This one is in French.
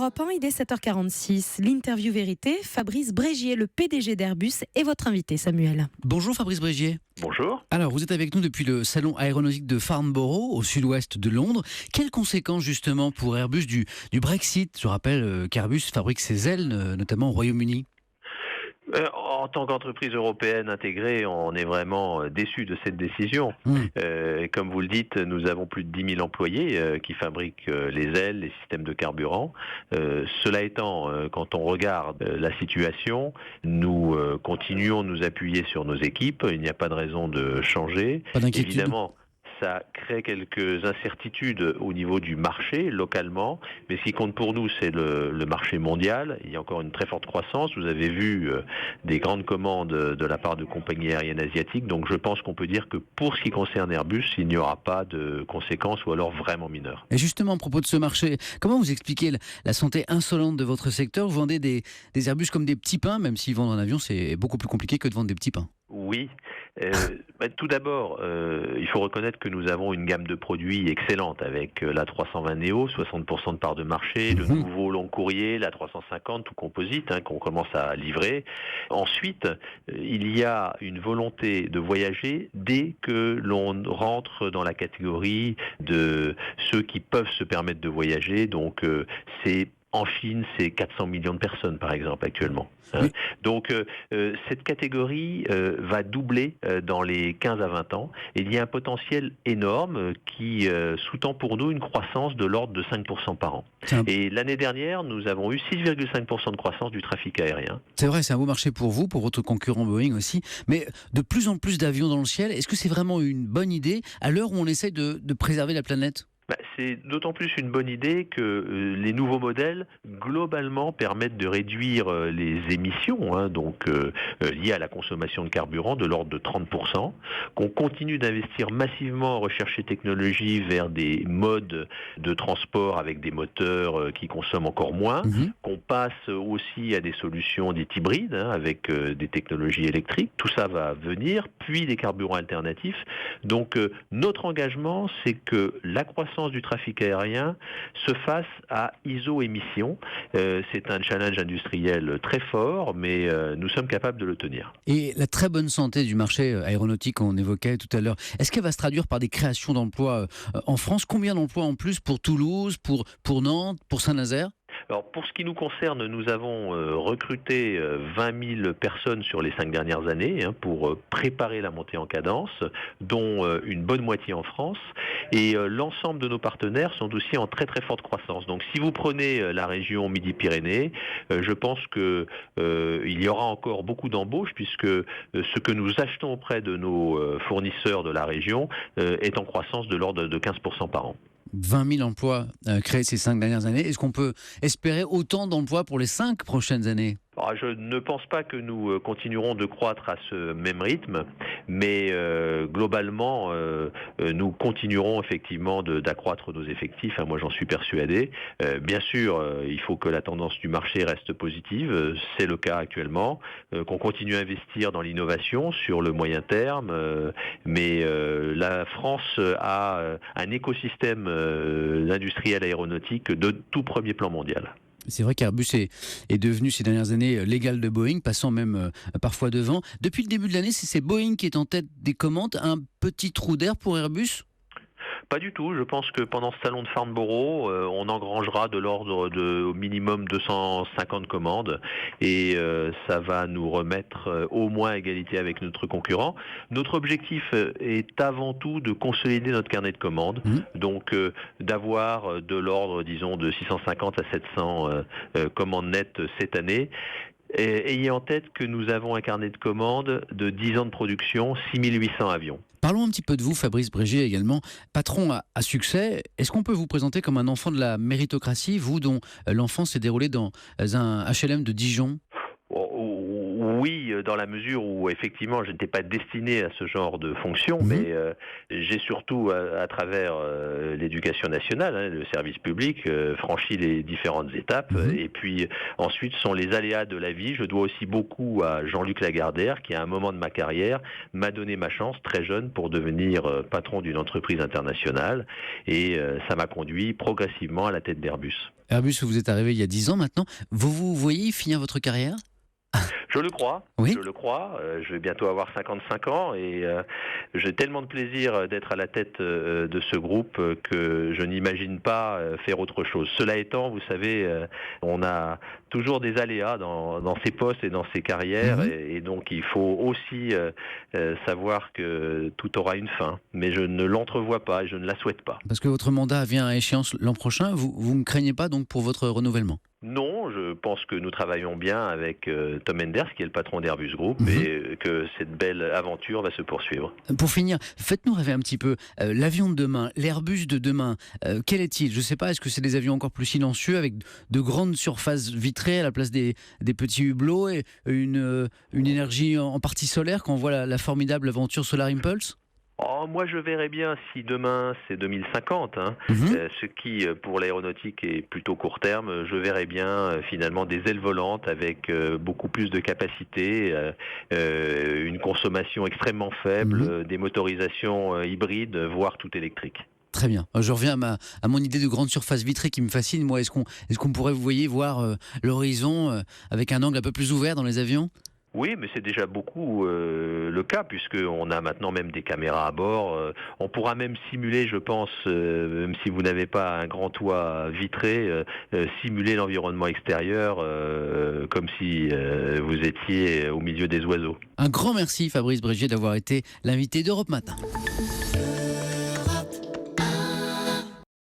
Europe 1, il est 7h46. L'interview vérité, Fabrice Brégier, le PDG d'Airbus, est votre invité, Samuel. Bonjour Fabrice Brégier. Bonjour. Alors, vous êtes avec nous depuis le salon aéronautique de Farnborough, au sud-ouest de Londres. Quelles conséquences justement pour Airbus du Brexit ? Je rappelle qu'Airbus fabrique ses ailes, notamment au Royaume-Uni. En tant qu'entreprise européenne intégrée, on est vraiment déçu de cette décision. Comme vous le dites, nous avons plus de 10 000 employés qui fabriquent les ailes, les systèmes de carburant. Cela étant, quand on regarde la situation, nous continuons de nous appuyer sur nos équipes. Il n'y a pas de raison de changer. Pas d'inquiétude. Évidemment, ça crée quelques incertitudes au niveau du marché, localement, mais ce qui compte pour nous, c'est le marché mondial. Il y a encore une très forte croissance. Vous avez vu des grandes commandes de la part de compagnies aériennes asiatiques, donc je pense qu'on peut dire que pour ce qui concerne Airbus, il n'y aura pas de conséquences ou alors vraiment mineures. Et justement, à propos de ce marché, comment vous expliquez la santé insolente de votre secteur ? Vous vendez des Airbus comme des petits pains, même s'ils vendent un avion, c'est beaucoup plus compliqué que de vendre des petits pains. Oui. Tout d'abord, il faut reconnaître que nous avons une gamme de produits excellente avec la 320 Neo, 60% de part de marché, le nouveau long courrier, la 350, tout composite, qu'on commence à livrer. Ensuite, il y a une volonté de voyager dès que l'on rentre dans la catégorie de ceux qui peuvent se permettre de voyager. Donc, en Chine, c'est 400 millions de personnes, par exemple, actuellement. Oui. Donc, cette catégorie va doubler dans les 15 à 20 ans. Et il y a un potentiel énorme qui sous-tend pour nous une croissance de l'ordre de 5% par an. Et l'année dernière, nous avons eu 6,5% de croissance du trafic aérien. C'est vrai, c'est un beau marché pour vous, pour votre concurrent Boeing aussi. Mais de plus en plus d'avions dans le ciel, est-ce que c'est vraiment une bonne idée à l'heure où on essaie de préserver la planète ? C'est d'autant plus une bonne idée que les nouveaux modèles, globalement, permettent de réduire les émissions, donc liées à la consommation de carburant, de l'ordre de 30%, qu'on continue d'investir massivement en recherche et technologie vers des modes de transport avec des moteurs qui consomment encore moins, qu'on passe aussi à des solutions dites hybrides, avec des technologies électriques. Tout ça va venir, puis des carburants alternatifs. Donc, notre engagement, c'est que la croissance du trafic aérien se fasse à iso-émissions. C'est un challenge industriel très fort, mais nous sommes capables de le tenir. Et la très bonne santé du marché aéronautique qu'on évoquait tout à l'heure, est-ce qu'elle va se traduire par des créations d'emplois en France ? Combien d'emplois en plus pour Toulouse, pour Nantes, pour Saint-Nazaire ? Alors, pour ce qui nous concerne, nous avons recruté 20 000 personnes sur les 5 dernières années pour préparer la montée en cadence, dont une bonne moitié en France. Et l'ensemble de nos partenaires sont aussi en très très forte croissance. Donc, si vous prenez la région Midi-Pyrénées, je pense que il y aura encore beaucoup d'embauches, puisque ce que nous achetons auprès de nos fournisseurs de la région est en croissance de l'ordre de 15% par an. 20 000 emplois créés ces 5 dernières années. Est-ce qu'on peut espérer autant d'emplois pour les 5 prochaines années ? Alors, je ne pense pas que nous continuerons de croître à ce même rythme, mais globalement, nous continuerons effectivement d'accroître nos effectifs. Moi, j'en suis persuadé. Bien sûr, il faut que la tendance du marché reste positive. C'est le cas actuellement. Qu'on continue à investir dans l'innovation sur le moyen terme. Mais la France a un écosystème industriel aéronautique de tout premier plan mondial. C'est vrai qu'Airbus est devenu ces dernières années l'égal de Boeing, passant même parfois devant. Depuis le début de l'année, c'est Boeing qui est en tête des commandes. Un petit trou d'air pour Airbus ? Pas du tout. Je pense que pendant ce salon de Farnborough, on engrangera de l'ordre de au minimum 250 commandes et ça va nous remettre au moins à égalité avec notre concurrent. Notre objectif est avant tout de consolider notre carnet de commandes, donc d'avoir de l'ordre, disons, de 650 à 700 commandes nettes cette année. Ayez en tête que nous avons un carnet de commandes de 10 ans de production, 6800 avions. Parlons un petit peu de vous, Fabrice Brégier, également patron à succès. Est-ce qu'on peut vous présenter comme un enfant de la méritocratie, vous dont l'enfance s'est déroulée dans un HLM de Dijon ? Oui, dans la mesure où effectivement je n'étais pas destiné à ce genre de fonction, Mhm. mais j'ai surtout à travers l'éducation nationale, hein, le service public, franchi les différentes étapes. Mhm. Et puis ensuite sont les aléas de la vie. Je dois aussi beaucoup à Jean-Luc Lagardère qui à un moment de ma carrière m'a donné ma chance très jeune pour devenir patron d'une entreprise internationale. Et ça m'a conduit progressivement à la tête d'Airbus. Airbus, vous êtes arrivé il y a 10 ans maintenant. Vous voyez finir votre carrière? Je le crois, Oui. je le crois. Je vais bientôt avoir 55 ans et j'ai tellement de plaisir d'être à la tête de ce groupe que je n'imagine pas faire autre chose. Cela étant, vous savez, on a toujours des aléas dans ces postes et dans ces carrières Mhm. et donc il faut aussi savoir que tout aura une fin. Mais je ne l'entrevois pas et je ne la souhaite pas. Parce que votre mandat vient à échéance l'an prochain. Vous ne craignez pas donc pour votre renouvellement? Non, je pense que nous travaillons bien avec Tom Enders, qui est le patron d'Airbus Group, Mhm. et que cette belle aventure va se poursuivre. Pour finir, faites-nous rêver un petit peu. L'avion de demain, l'Airbus de demain, quel est-il? Je ne sais pas, est-ce que c'est des avions encore plus silencieux avec de grandes surfaces vitrées à la place des petits hublots et une énergie en partie solaire quand on voit la formidable aventure Solar Impulse? Oh, moi, je verrais bien si demain c'est 2050, hein, Mhm. ce qui pour l'aéronautique est plutôt court terme. Je verrais bien finalement des ailes volantes avec beaucoup plus de capacité, une consommation extrêmement faible, Mhm. des motorisations hybrides, voire tout électriques. Très bien. Je reviens à mon idée de grande surface vitrée qui me fascine. Moi, est-ce qu'on pourrait, vous voyez, voir l'horizon avec un angle un peu plus ouvert dans les avions? Oui, mais c'est déjà beaucoup le cas, puisqu'on a maintenant même des caméras à bord. On pourra même simuler, je pense, même si vous n'avez pas un grand toit vitré, simuler l'environnement extérieur comme si vous étiez au milieu des oiseaux. Un grand merci Fabrice Brégier d'avoir été l'invité d'Europe Matin.